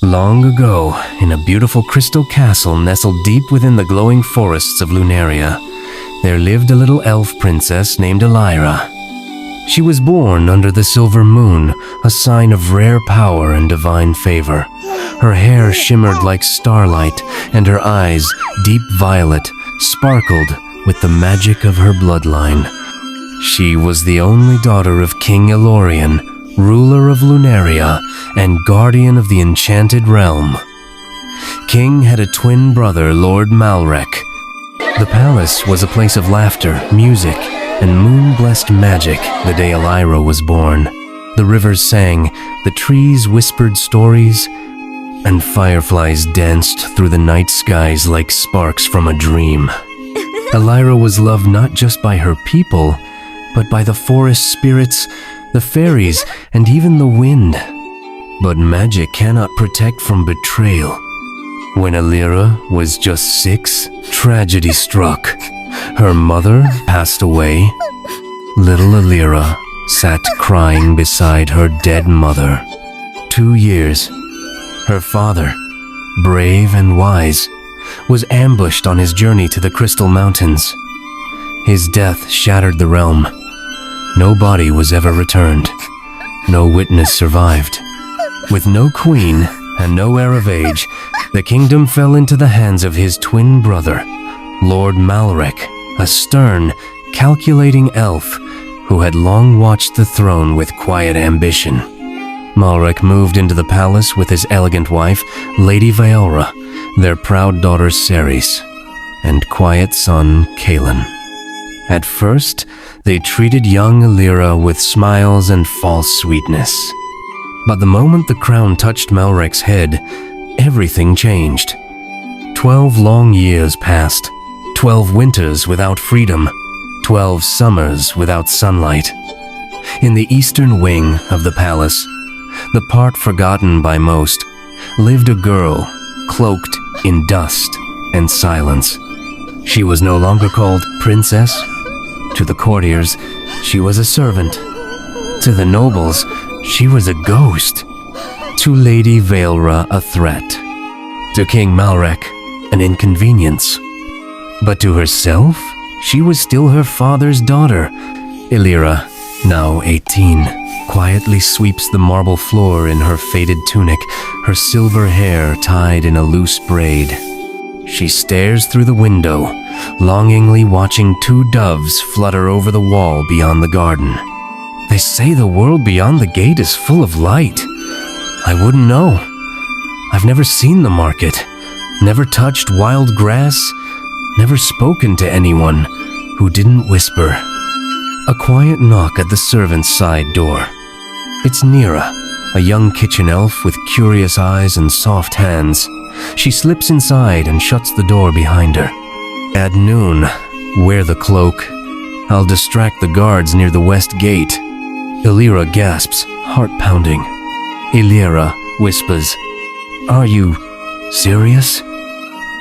Long ago, in a beautiful crystal castle nestled deep within the glowing forests of Lunaria, there lived a little elf princess named Elra. She was born under the silver moon, a sign of rare power and divine favor. Her hair shimmered like starlight, and her eyes, deep violet, sparkled with the magic of her bloodline. She was the only daughter of King Elorian, ruler of Lunaria and guardian of the enchanted realm. King had a twin brother, Lord Malrek. The palace was a place of laughter, music, and moon-blessed magic the day Elra was born. The rivers sang, the trees whispered stories, and fireflies danced through the night skies like sparks from a dream. Elra was loved not just by her people, but by the forest spirits, the fairies, and even the wind. But magic cannot protect from betrayal. When Elra was just 6, tragedy struck. Her mother passed away. Little Elra sat crying beside her dead mother. 2 years. Her father, brave and wise, was ambushed on his journey to the Crystal Mountains. His death shattered the realm. No body was ever returned. No witness survived. With no queen and no heir of age, the kingdom fell into the hands of his twin brother, Lord Malrek, a stern, calculating elf who had long watched the throne with quiet ambition. Malrek moved into the palace with his elegant wife, Lady Elra, their proud daughter Ceres, and quiet son Kaelin. At first, they treated young Elra with smiles and false sweetness. But the moment the crown touched Malrek's head, everything changed. 12 long years passed, 12 winters without freedom, 12 summers without sunlight. In the eastern wing of the palace, the part forgotten by most, lived a girl cloaked in dust and silence. She was no longer called princess. To the courtiers, she was a servant. To the nobles, she was a ghost. To Lady Elra, a threat. To King Malrek, an inconvenience. But to herself, she was still her father's daughter. Elra, now 18, quietly sweeps the marble floor in her faded tunic, her silver hair tied in a loose braid. She stares through the window, longingly watching 2 doves flutter over the wall beyond the garden. They say the world beyond the gate is full of light. I wouldn't know. I've never seen the market, never touched wild grass, never spoken to anyone who didn't whisper. A quiet knock at the servant's side door. It's Nira, a young kitchen elf with curious eyes and soft hands. She slips inside and shuts the door behind her. At noon, wear the cloak. I'll distract the guards near the west gate. Elra gasps, heart pounding. Elra whispers, "Are you serious?"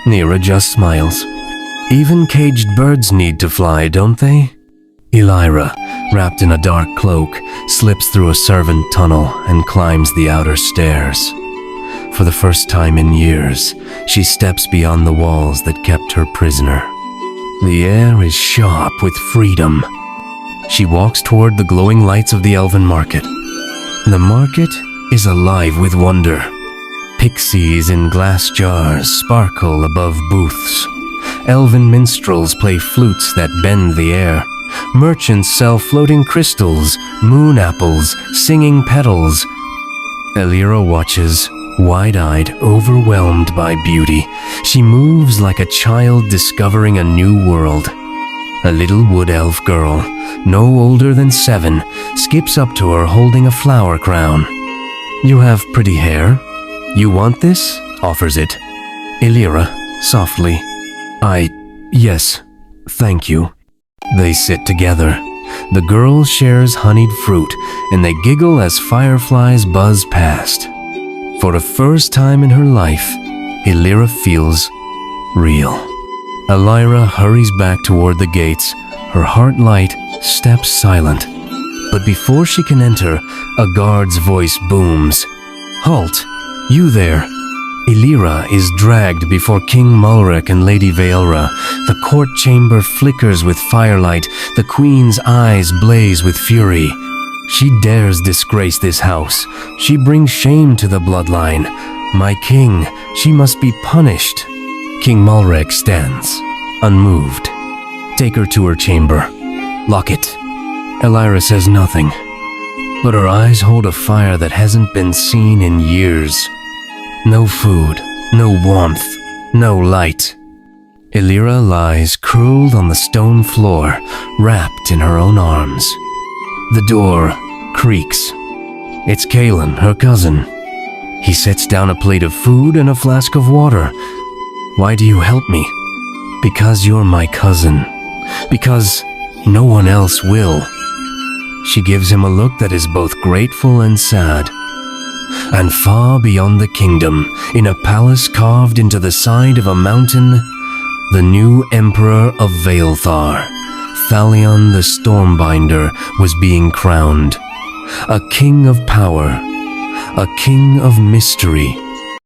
Nira just smiles. Even caged birds need to fly, don't they? Elra, wrapped in a dark cloak, slips through a servant tunnel and climbs the outer stairs. For the first time in years, she steps beyond the walls that kept her prisoner. The air is sharp with freedom. She walks toward the glowing lights of the elven market. The market is alive with wonder. Pixies in glass jars sparkle above booths. Elven minstrels play flutes that bend the air. Merchants sell floating crystals, moon apples, singing petals. Elra watches, wide-eyed, overwhelmed by beauty. She moves like a child discovering a new world. A little wood elf girl, no older than 7, skips up to her holding a flower crown. "You have pretty hair. You want this?" offers it. Elra, softly, Yes, thank you." They sit together. The girl shares honeyed fruit, and they giggle as fireflies buzz past. For the first time in her life, Elra feels real. Elra hurries back toward the gates, her heart light, steps silent. But before she can enter, a guard's voice booms. "Halt! You there. Elra is dragged before King Mulric and Lady Elra. The court chamber flickers with firelight. The queen's eyes blaze with fury. She dares disgrace this house. She brings shame to the bloodline. My king, she must be punished. King Mulric stands, unmoved. Take her to her chamber. Lock it. Elra says nothing, but her eyes hold a fire that hasn't been seen in years. No food, no warmth, no light. Elra lies curled on the stone floor, wrapped in her own arms. The door creaks. It's Kalen, her cousin. He sets down a plate of food and a flask of water. Why do you help me? Because you're my cousin. Because no one else will. She gives him a look that is both grateful and sad. And far beyond the kingdom, in a palace carved into the side of a mountain, the new emperor of Vaelthar, Thalion the Stormbinder, was being crowned. A king of power, a king of mystery,